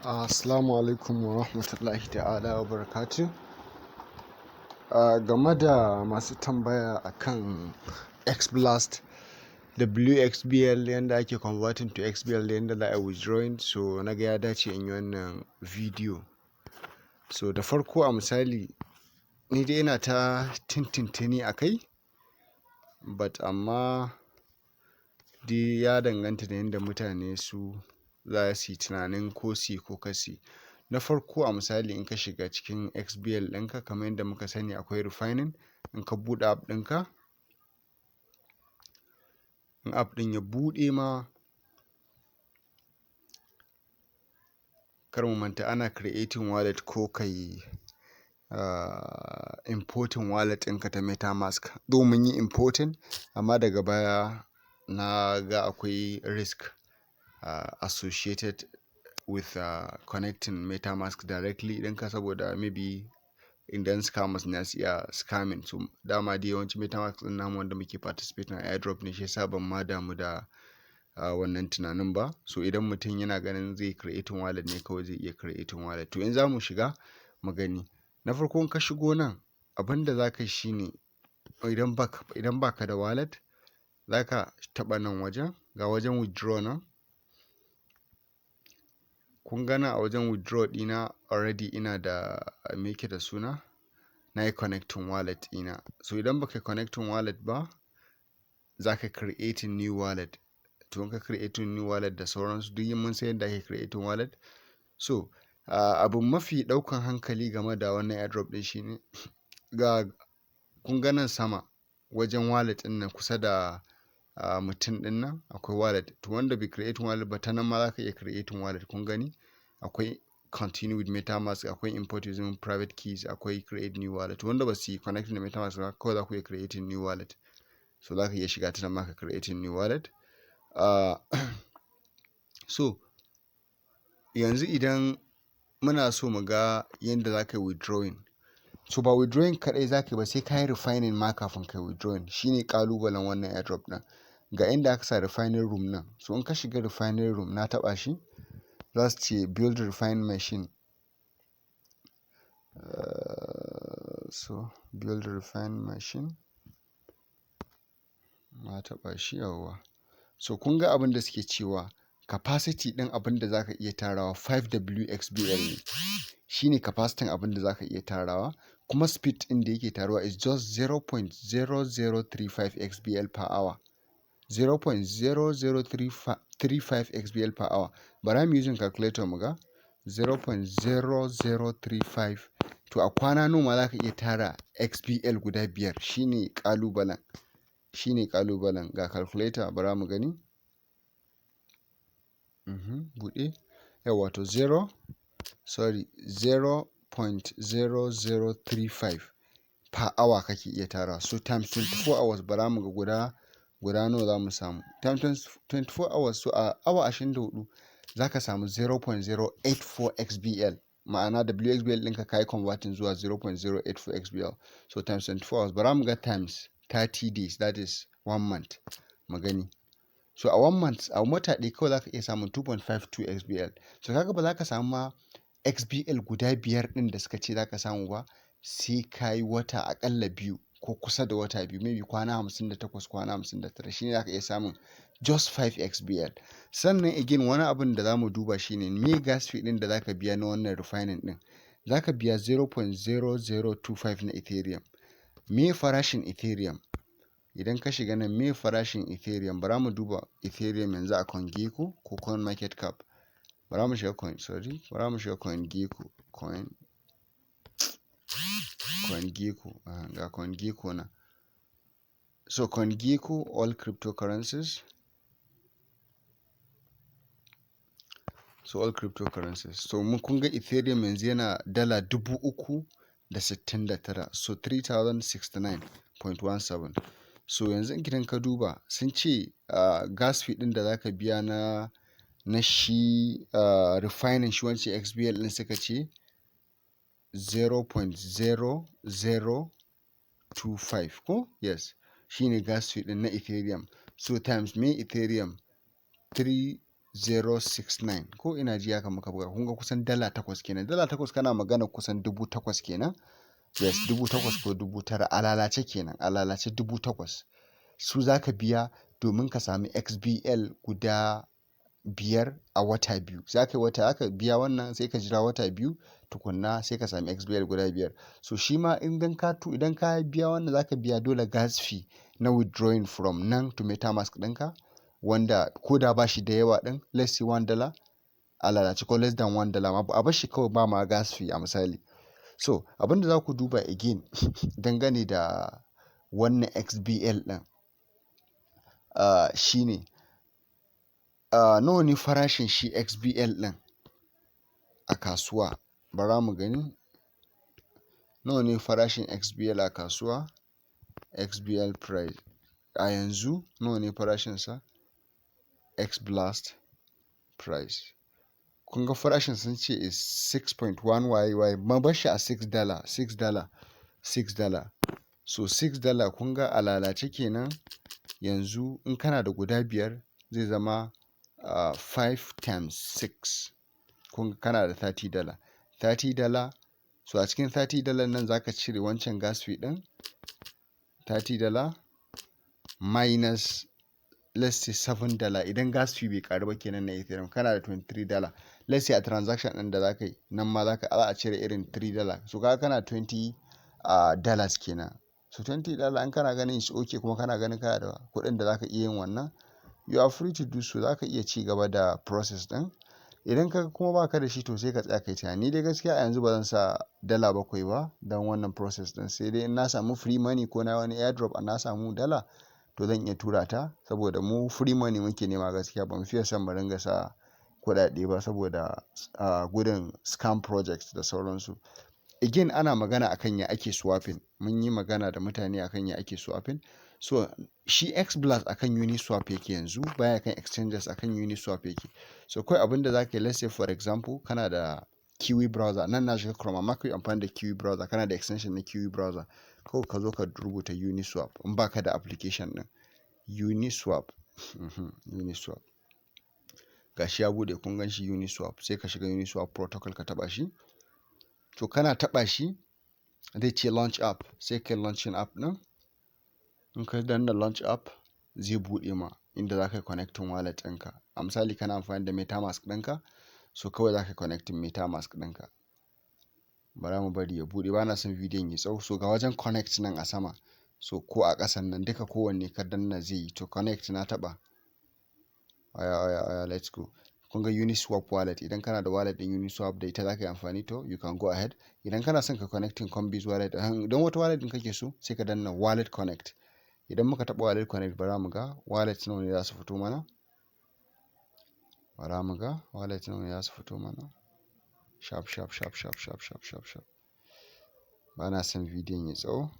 Assalamu alaikum wa rahmatullahi ta'ala wa barakatuh. Game da masu tambaya akan xblast da wXBL, yanda ake converting to xbl da yanda za a withdrawing, so naga ya dace in yi wannan video. So da farko a misali, ni dai ina ta tintintini a kai, but amma dai ya danganta da yanda mutane su za su yi tunanin ko su ko kasi. Na farko a misali, in ka shiga cikin xbl ɗinka, kamar yadda muka sani akwai refining. In ka buɗe app ɗinka, in app ɗin ya buɗe ma, kar mu manta ana creating wallet ko kai importing wallet ɗinka ta metamask. Though mun yi importing, amma daga baya na ga akwai risk associated with connecting metamask directly ɗinka, saboda maybe idan scammers na su iya scamming. So dama dai yawanci metamask ɗin namu wanda muke participating a airdrop ne, shi yasa ban ma damu da wannan tunanin ba. So idan mutum yana ganin zai creating wallet ne, kawai zai iya creating wallet. To in za mu shiga mu gani, na farko in ka shigo nan, abinda za ka yi shine, idan baka da wallet, za ka taɓa nan wajen, ga wajen withdraw nan. Kun gana a wajen withdraw ɗina already ina da me yake da suna, na yi connecting wallet ɗina. So idan baka connecting wallet ba, za ka creating new wallet. To in ka creating new wallet da sauransu, duk mun san yadda ake creating wallet. So abu mafi ɗaukan hankali game da wannan airdrop ɗin shine, ga kun ga nan sama wajen wallet ɗin nan kusa da mutum ɗin nan akwai wallet. To wanda bai creating wallet ba, ta nan ma za ka iya creating wallet. Kun gani akwai continue with metamask, akwai import using private keys, akwai create new wallet. Wanda ba su yi connecting da metamask ba, kawai za ku iya creating new wallet. So za ka iya shiga ta nan ma ka creating new wallet. So yanzu idan muna so mu ga yadda za ka yi withdrawing, so ba withdrawing kaɗai za ka yi ba, sai ka yi refining ma kafin ka yi withdrawing. Shi ne ƙalubalen wannan airdrop ɗin. Ga inda aka sa refining room nan. So in ka shiga refining room, na taɓa shi, za su ce build refine machine. So build refine machine, na taɓa shi, yawwa. So kun ga abin da suke cewa capacity ɗin abin da za ka iya tarawa 5 wXBL ne. Shi ne capacity abin da za ka iya tarawa. Kuma speed ɗin da yake taruwa is just 0.0035 XBL per hour. 0.0035 XBL per hour. Bara mu using calculator mu ga 0.0035. To a kwana nawa za ka iya tara XBL guda 5? Shi ne ƙalubalen. Ga calculator bara mu gani. Buɗe. Yawwa, to 0.0035 per hour kake iya tara. So times 24 hours, bara mu ga guda nawa za mu samu. Times 24 hours, so a awa 24 za ka samu 0.084 XBL. Ma'ana wXBL ɗinka ka yi converting zuwa 0.084 XBL. So times 24 hours, bara mu ga times 30 days, that is 1 month. Mu gani. So a 1 month, a wata ɗaya kawai za ka iya samun 2.52 XBL. So kaga ba za ka samu ma XBL guda 5 ɗin da suka ce za ka samu ba, sai ka yi wata aƙalla 2 ko kusa da wata 2, maybe kwana 58, kwana 59. Shi ne za ka iya samun just 5 XBL. Sannan again, wani abin da za mu duba shi ne me gas fee ɗin da za ka biya na wannan refining ɗin. Za ka biya 0.0025 na Ethereum. Me farashin Ethereum? Idan ka shiga nan, me farashin Ethereum? Bara mu duba Ethereum yanzu a CoinGecko ko CoinMarketCap. Bara mu shiga CoinGecko. Ga CoinGecko na. So CoinGecko, all cryptocurrencies. So mun kun ga Ethereum yanzu yana dala 369. So 3069.17. So yanzu idan ka duba, sun ce gas fee ɗin da za ka biya na shi refining shi wancan XBL ɗin, suka ce 0.0025 ko? Yes. Shi ne gas fee ɗin na Ethereum. So times me Ethereum 0.069 ko ina ji haka muka buga, kun ga kusan dala 8 kenan. Dala 8 kana magana kusan 8,000 kenan. Yes, 8,000 ko 9,000 a lalace kenan, a lalace 8,000 su zaka biya domin ka sami XBL guda 5 a wata 2. Zaka wata aka biya wannan sai ka jira wata 2 tukunna sai ka sami XBL guda 5. So shi ma idan ka biya wannan zaka biya dole gas fee na withdrawing from nan to MetaMask ɗinka, wanda ko da ba shi da yawa ɗin, let's say $1 a lalace ko less than $1 a bar shi kawai ba ma gas fee a misali. So abinda za ku duba again dangane da wannan XBL ɗin shine nawa ne farashin shi XBL ɗin a kasuwa. Bara mu gani nawa ne farashin XBL a kasuwa. XBL price a yanzu nawa ne farashinsa. XBlast price, kun ga farashin sun ce is 6.1 ma bar shi a $6. So $6 kun ga a lalace kenan yanzu in kana da guda 5 zai zama 5 times 6, kun ga kana da $30. So a cikin $30 nan zaka cire wancan gas fee din, $30 minus let's say $7 idan gas fee bai karu ba kenan na Ethereum, kana da $23. Let's say a transaction din da zaka yi nan ma za a cire irin $3, so kaga kana $20 kenan. So $20 in kana ganin shi okay kuma kana ganin kana da kuɗin da zaka iya yin wannan, you are free to do so, zaka iya ci gaba da process din. Idan ka kuma baka da shi to sai ka tsaya kai tunani. Ni dai gaskiya a yanzu ba zan sa $7 ba don wannan process din, sai dai in na samu free money ko na wani airdrop na samu dala to zan iya tura ta, saboda mu free money muke nema gaskiya, ba mu fiye son mu ringa sa kuɗaɗe ba saboda gudun scam projects da sauransu. Again ana magana akan ya ake swapping, mun yi magana da mutane akan ya ake swapping. So shi XBlast akan Uniswap yake yanzu, baya kan exchanges, akan Uniswap yake. So kawai abinda zaka yi, let's say for example kana da Kiwi browser, nan na shiga Chrome amma kai amfani da Kiwi browser, kana da extension na Kiwi browser, kawai ka zo ka rubuta Uniswap in baka da application din Uniswap. Uniswap gashi ya bude, kun gan shi Uniswap, sai ka shiga Uniswap protocol ka taba shi. To kana taba shi zai ce launch app, sai kai launching app din. In ka danna launch app zai bude ma inda zaka connecting wallet ɗinka. A misali kana amfani da MetaMask ɗinka, so kawai zaka connecting MetaMask ɗinka. Bara mu bari ya bude, bana son bidiyon ya tsawo. So ga wajen connect nan a sama, so ko a ƙasan nan duka kowanne ka danna zai yi. To connect na taba, aya let's go. Kun ga Uniswap wallet, idan kana da wallet din Uniswap da ita zaka yi amfani, to you can go ahead. Idan kana son ka connecting Coinbase wallet don wata wallet din kake so, sai ka danna wallet connect. Idan muka taba wallet connect bara mu ga wallet nawa ne za su fito mana. Bara mu ga wallet nawa ne za su fito mana. Sharp. Bana son bidiyon ya tsawo.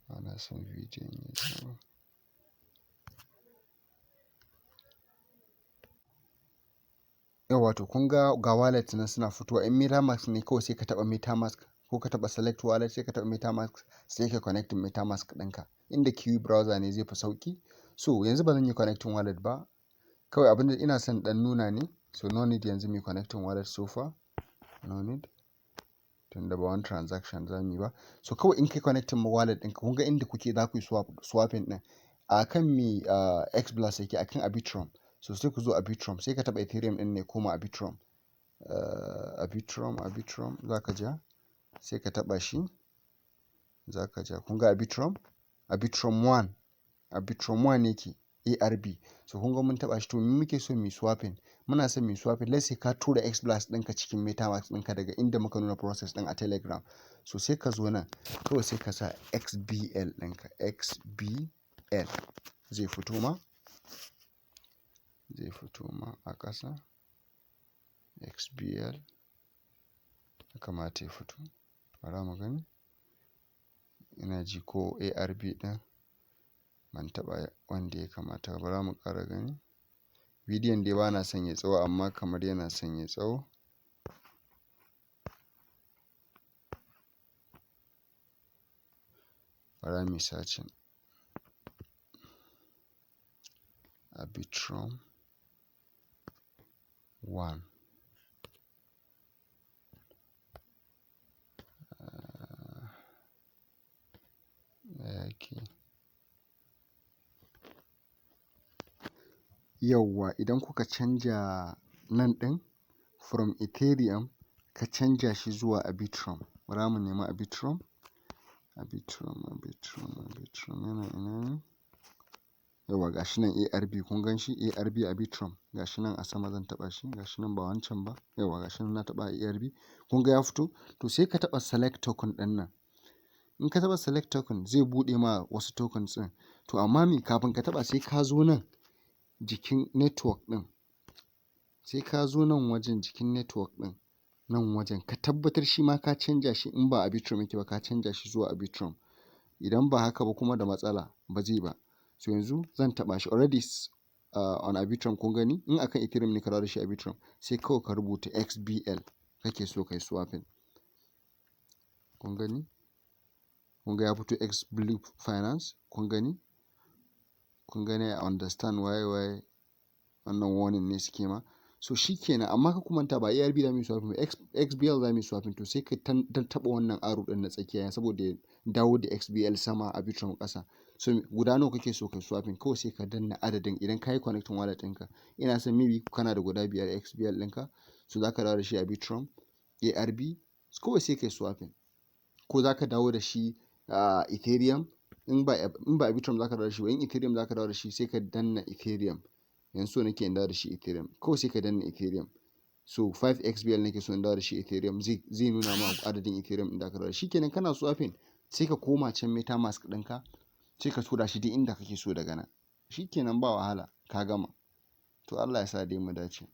Bana son bidiyon ya tsawo. Yawa to kun ga wallet nan suna fitowa. In MetaMask ne kawai sai ka taba MetaMask, ko ka taba select wallet sai ka taba MetaMask, sai ka connecting MetaMask ɗinka. Inda Kiwi browser ne zai fi sauki. So yanzu ba zan yi connecting wallet ba, kawai abinda ina son dan nuna ne. So no need yanzu mu connecting wallet so far, no need, tunda ba wani transaction za mu yi ba. So kawai in kai connecting ma wallet ɗinka, kun ga inda kuke za ku yi swapping ɗin a kan mi XBlast yake akan Arbitrum. So sai ku zo Arbitrum, sai ka taba Ethereum ɗin ne koma Arbitrum. Arbitrum zaka ja, sai ka taba shi, zaka ja. Kun ga Arbitrum 1 yake ARB. So kun ga mun taba shi. To mun muke so mu swapping, muna son mu swapping, let's say ka tura XBlast ɗinka cikin MetaMask ɗinka daga inda muka nuna process ɗin a Telegram. So sai ka zo nan kawai sai ka sa XBL ɗinka, XBL zai fito ma a ƙasa. XBL ya kamata ya fito. Bara mu gani, ina ji ko ARB ɗin ban taɓa wanda ya kamata. Bara mu ƙara gani. Bidiyon dai bana son ya tsawo amma kamar yana son ya tsawo. bara mu searching Arbitrum 1. Okay. Yawwa idan kuka canja nan ɗin from Ethereum ka canja shi zuwa Arbitrum. Bara mu nemi Arbitrum. Arbitrum yana ina ne? Yawwa gashi nan ARB kun gan shi ARB Arbitrum gashi nan a sama zan taɓa shi gashi nan ba wancan ba. Yawwa gashi nan na taɓa ARB kun ga ya fito to sai ka taɓa select token ɗin nan. In ka taɓa select token zai buɗe ma wasu tokens ɗin to amma me kafin ka taɓa sai ka zo nan jikin network ɗin sai ka zo nan wajen jikin network ɗin nan wajen ka tabbatar shi ma ka canja shi in ba Arbitrum yake ba ka canja shi zuwa Arbitrum. Idan ba haka ba kuma da matsala ba zai ba. So yanzu zan taɓa shi already on Arbitrum kun gani in akan Ethereum ne ka dawo da shi Arbitrum sai kawai ka rubuta XBL kake so kai swapping. Kun gani? Kun ga ya fito XBL Finance kun gani? Kun gani I understand why wannan warning ne suke ma. So shikenan amma ka kumanta ba ARB za mu yi swapping ba XBL za mu yi swapping to sai ka taɓa wannan arrow ɗin na tsakiya saboda ya dawo da XBL sama Arbitrum ƙasa. So guda nawa kake so kai swapping kawai sai ka danna adadin idan ka yi connecting wallet ɗinka. Ina son maybe kana da guda 5 XBL ɗinka so za ka dawo da shi Arbitrum ARB kawai sai kai swapping. Ko za ka dawo da shi Ethereum in ba Arbitrum za ka dawo da shi ba in Ethereum za ka dawo da shi sai ka danna Ethereum. Yanzu so nake in dawo da shi Ethereum kawai sai ka danna Ethereum. So 5 XBL nake so in dawo da shi Ethereum zai nuna ma adadin Ethereum ɗin da ka dawo da shi. Shikenan kana swapping sai ka koma can MetaMask ɗinka sai ka tura shi duk inda kake so daga nan. Shikenan ba wahala ka gama. To Allah ya sa dai mu dace.